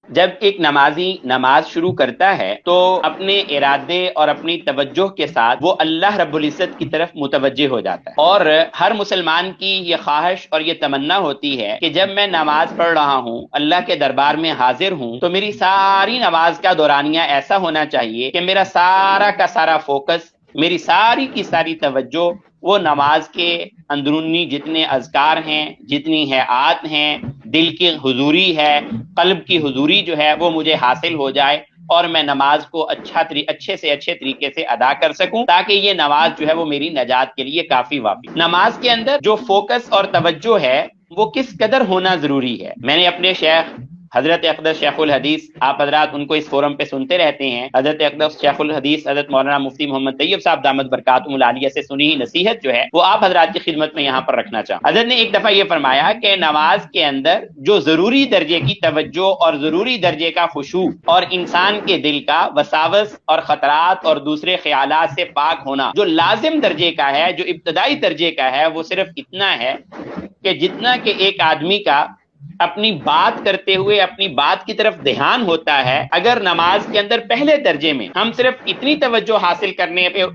جب ایک نمازی نماز شروع کرتا ہے تو اپنے ارادے اور اپنی توجہ کے ساتھ وہ اللہ رب العزت کی طرف متوجہ ہو جاتا ہے، اور ہر مسلمان کی یہ خواہش اور یہ تمنا ہوتی ہے کہ جب میں نماز پڑھ رہا ہوں، اللہ کے دربار میں حاضر ہوں، تو میری ساری نماز کا دورانیہ ایسا ہونا چاہیے کہ میرا سارا کا سارا فوکس، میری ساری کی ساری توجہ وہ نماز کے اندرونی جتنے اذکار ہیں، جتنی حیات ہیں، دل کی حضوری ہے، قلب کی حضوری جو ہے وہ مجھے حاصل ہو جائے، اور میں نماز کو اچھے سے اچھے طریقے سے ادا کر سکوں، تاکہ یہ نماز جو ہے وہ میری نجات کے لیے کافی وافی۔ نماز کے اندر جو فوکس اور توجہ ہے وہ کس قدر ہونا ضروری ہے، میں نے اپنے شیخ حضرت اقدس شیخ الحدیث، آپ حضرات ان کو اس فورم پہ سنتے رہتے ہیں، حضرت اقدس شیخ الحدیث حضرت مولانا مفتی محمد طیب صاحب دامت برکاتہم العالیہ سے سنی نصیحت جو ہے وہ آپ حضرات کی خدمت میں یہاں پر رکھنا چاہوں۔ حضرت نے ایک دفعہ یہ فرمایا کہ نماز کے اندر جو ضروری درجے کی توجہ اور ضروری درجے کا خشوع اور انسان کے دل کا وساوس اور خطرات اور دوسرے خیالات سے پاک ہونا جو لازم درجے کا ہے، جو ابتدائی درجے کا ہے، وہ صرف اتنا ہے کہ جتنا کہ ایک آدمی کا اپنی بات کرتے ہوئے اپنی بات کی طرف دھیان ہوتا ہے، اگر نماز کے اندر پہلے درجے میں ہم صرف اتنی توجہ حاصل کرنے پہ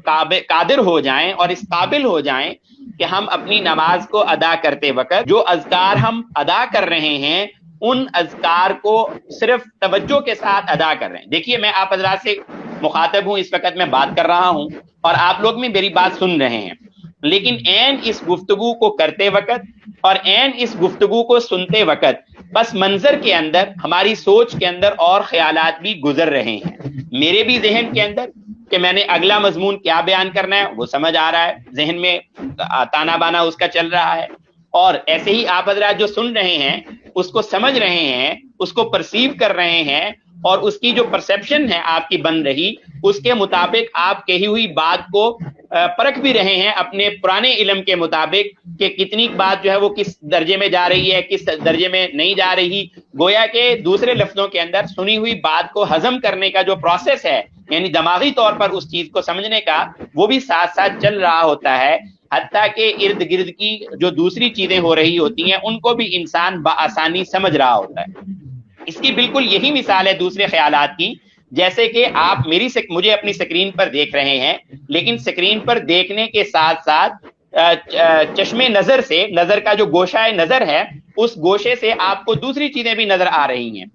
قادر ہو جائیں اور اس قابل ہو جائیں کہ ہم اپنی نماز کو ادا کرتے وقت جو اذکار ہم ادا کر رہے ہیں ان اذکار کو صرف توجہ کے ساتھ ادا کر رہے ہیں۔ دیکھیے، میں آپ حضرات سے مخاطب ہوں، اس وقت میں بات کر رہا ہوں اور آپ لوگ بھی میری بات سن رہے ہیں، لیکن عین اس گفتگو کو کرتے وقت اور عین اس گفتگو کو سنتے وقت بس منظر کے اندر، ہماری سوچ کے اندر اور خیالات بھی گزر رہے ہیں، میرے بھی ذہن کے اندر کہ میں نے اگلا مضمون کیا بیان کرنا ہے وہ سمجھ آ رہا ہے، ذہن میں تانا بانا اس کا چل رہا ہے، اور ایسے ہی آپ حضرات جو سن رہے ہیں اس کو سمجھ رہے ہیں، اس کو پرسیو کر رہے ہیں، اور اس کی جو پرسیپشن ہے آپ کی بن رہی، اس کے مطابق آپ کہی ہوئی بات کو پرکھ بھی رہے ہیں اپنے پرانے علم کے مطابق کہ کتنی بات جو ہے وہ کس درجے میں جا رہی ہے، کس درجے میں نہیں جا رہی، گویا کہ دوسرے لفظوں کے اندر سنی ہوئی بات کو ہضم کرنے کا جو پروسیس ہے، یعنی دماغی طور پر اس چیز کو سمجھنے کا، وہ بھی ساتھ ساتھ چل رہا ہوتا ہے، حتیٰ کہ ارد گرد کی جو دوسری چیزیں ہو رہی ہوتی ہیں ان کو بھی انسان بآسانی سمجھ رہا ہوتا ہے۔ اس کی بالکل یہی مثال ہے دوسرے خیالات کی، جیسے کہ آپ مجھے اپنی سکرین پر دیکھ رہے ہیں، لیکن سکرین پر دیکھنے کے ساتھ ساتھ چشمے نظر سے، نظر کا جو گوشہ نظر ہے اس گوشے سے آپ کو دوسری چیزیں بھی نظر آ رہی ہیں۔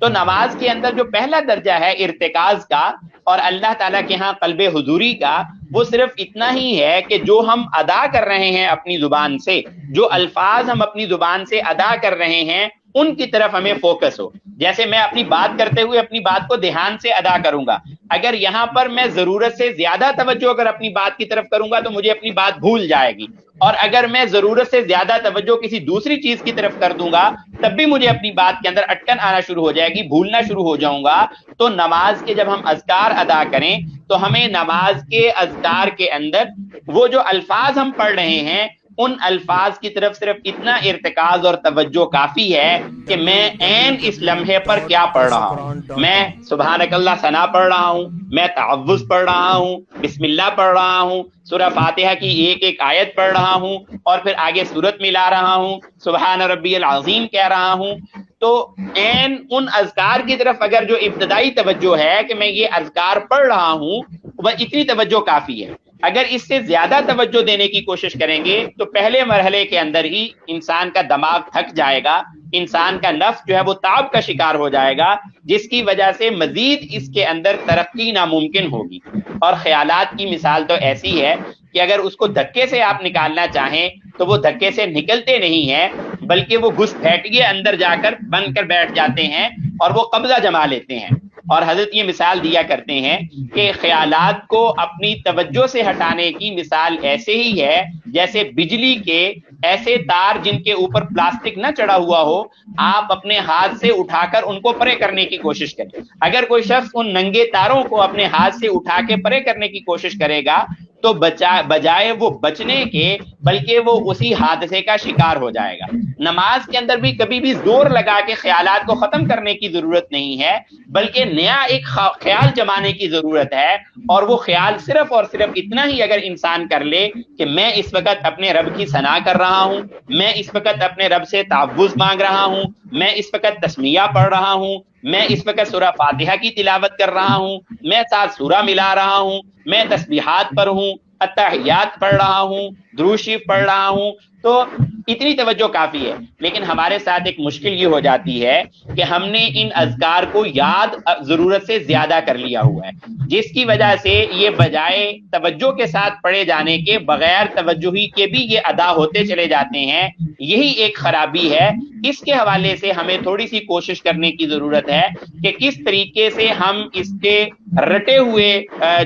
تو نماز کے اندر جو پہلا درجہ ہے ارتکاز کا اور اللہ تعالیٰ کے ہاں قلب حضوری کا، وہ صرف اتنا ہی ہے کہ جو ہم ادا کر رہے ہیں اپنی زبان سے، جو الفاظ ہم اپنی زبان سے ادا کر رہے ہیں ان کی طرف ہمیں فوکس ہو۔ جیسے میں اپنی بات کرتے ہوئے اپنی بات کو دھیان سے ادا کروں گا، اگر یہاں پر میں ضرورت سے زیادہ توجہ اگر اپنی بات کی طرف کروں گا تو مجھے اپنی بات بھول جائے گی، اور اگر میں ضرورت سے زیادہ توجہ کسی دوسری چیز کی طرف کر دوں گا تب بھی مجھے اپنی بات کے اندر اٹکن آنا شروع ہو جائے گی، بھولنا شروع ہو جاؤں گا۔ تو نماز کے جب ہم اذکار ادا کریں تو ہمیں نماز کے اذکار کے اندر وہ جو الفاظ ہم پڑھ رہے ہیں ان الفاظ کی طرف صرف اتنا ارتکاز اور توجہ کافی ہے کہ میں عین اس لمحے پر کیا پڑھ رہا ہوں، میں سبحانک اللہ ثنا پڑھ رہا ہوں، میں تعوذ پڑھ رہا ہوں، بسم اللہ پڑھ رہا ہوں، سورہ فاتحہ کی ایک ایک آیت پڑھ رہا ہوں، اور پھر آگے سورت ملا رہا ہوں، سبحان ربی العظیم کہہ رہا ہوں۔ تو عین ان اذکار کی طرف اگر جو ابتدائی توجہ ہے کہ میں یہ اذکار پڑھ رہا ہوں، وہ اتنی توجہ کافی ہے۔ اگر اس سے زیادہ توجہ دینے کی کوشش کریں گے تو پہلے مرحلے کے اندر ہی انسان کا دماغ تھک جائے گا، انسان کا نفس جو ہے وہ تعب کا شکار ہو جائے گا، جس کی وجہ سے مزید اس کے اندر ترقی ناممکن ہوگی۔ اور خیالات کی مثال تو ایسی ہے کہ اگر اس کو دھکے سے آپ نکالنا چاہیں تو وہ دھکے سے نکلتے نہیں ہیں، بلکہ وہ گھس پھیٹیے اندر جا کر بن کر بیٹھ جاتے ہیں اور وہ قبضہ جما لیتے ہیں۔ اور حضرت یہ مثال دیا کرتے ہیں کہ خیالات کو اپنی توجہ سے ہٹانے کی مثال ایسے ہی ہے جیسے بجلی کے ایسے تار جن کے اوپر پلاسٹک نہ چڑھا ہوا ہو، آپ اپنے ہاتھ سے اٹھا کر ان کو پرے کرنے کی کوشش کریں۔ اگر کوئی شخص ان ننگے تاروں کو اپنے ہاتھ سے اٹھا کے پرے کرنے کی کوشش کرے گا تو بجائے وہ بچنے کے بلکہ وہ اسی حادثے کا شکار ہو جائے گا۔ نماز کے اندر بھی کبھی بھی زور لگا کے خیالات کو ختم کرنے کی ضرورت نہیں ہے، بلکہ نیا ایک خیال جمانے کی ضرورت ہے، اور وہ خیال صرف اور صرف اتنا ہی اگر انسان کر لے کہ میں اس وقت اپنے رب کی ثنا کر رہا ہوں، میں اس وقت اپنے رب سے تعوذ مانگ رہا ہوں، میں اس وقت تسمیہ پڑھ رہا ہوں، میں اس وقت سورہ فاتحہ کی تلاوت کر رہا ہوں، میں ساتھ سورہ ملا رہا ہوں، میں تسبیحات پر ہوں، اتحیات پڑھ رہا ہوں، درود شریف پڑھ رہا ہوں، تو اتنی توجہ کافی ہے۔ لیکن ہمارے ساتھ ایک مشکل یہ ہو جاتی ہے کہ ہم نے ان اذکار کو یاد ضرورت سے زیادہ کر لیا ہوا ہے، جس کی وجہ سے یہ بجائے توجہ کے ساتھ پڑھے جانے کے بغیر توجہی کے بھی یہ ادا ہوتے چلے جاتے ہیں۔ یہی ایک خرابی ہے۔ اس کے حوالے سے ہمیں تھوڑی سی کوشش کرنے کی ضرورت ہے کہ کس طریقے سے ہم اس کے رٹے ہوئے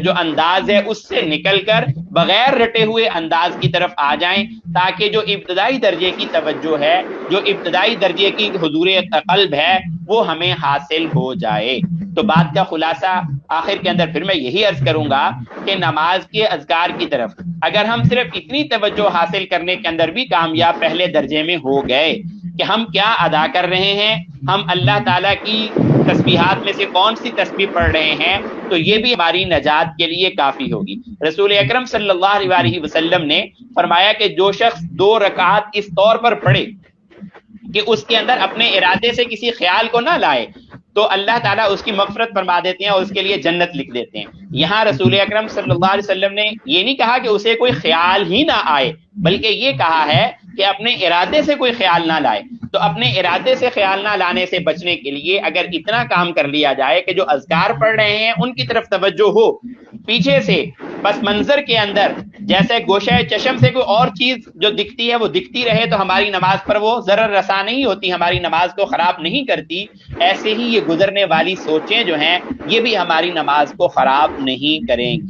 جو انداز ہے اس سے نکل کر بغیر رٹے ہوئے انداز کی طرف آ جائیں، تاکہ جو ابتدائی درجے کی توجہ ہے، جو ابتدائی درجے کی حضور قلب ہے، وہ ہمیں حاصل ہو جائے۔ تو بات کا خلاصہ آخر کے اندر پھر میں یہی عرض کروں گا کہ نماز کے اذکار کی طرف اگر ہم صرف اتنی توجہ حاصل کرنے کے اندر بھی کامیاب پہلے درجے میں ہو گئے کہ ہم کیا ادا کر رہے ہیں، ہم اللہ تعالیٰ کی تسبیحات میں سے کون سی تسبیح پڑھ رہے ہیں، تو یہ بھی ہماری نجات کے لیے کافی ہوگی۔ رسول اکرم صلی اللہ علیہ وسلم نے فرمایا کہ جو شخص 2 رکعات اس طور پر پڑھے کہ اس کے اندر اپنے ارادے سے کسی خیال کو نہ لائے، تو اللہ تعالیٰ اس کی مغفرت فرما دیتے ہیں اور اس کے لیے جنت لکھ دیتے ہیں۔ یہاں رسول اکرم صلی اللہ علیہ وسلم نے یہ نہیں کہا کہ اسے کوئی خیال ہی نہ آئے، بلکہ یہ کہا ہے کہ اپنے ارادے سے کوئی خیال نہ لائے۔ تو اپنے ارادے سے خیال نہ لانے سے بچنے کے لیے اگر اتنا کام کر لیا جائے کہ جو اذکار پڑھ رہے ہیں ان کی طرف توجہ ہو، پیچھے سے پس منظر کے اندر جیسے گوشہ چشم سے کوئی اور چیز جو دکھتی ہے وہ دکھتی رہے، تو ہماری نماز پر وہ ضرر رساں نہیں ہوتی، ہماری نماز کو خراب نہیں کرتی۔ ایسے ہی یہ گزرنے والی سوچیں جو ہیں یہ بھی ہماری نماز کو خراب نہیں کریں گی۔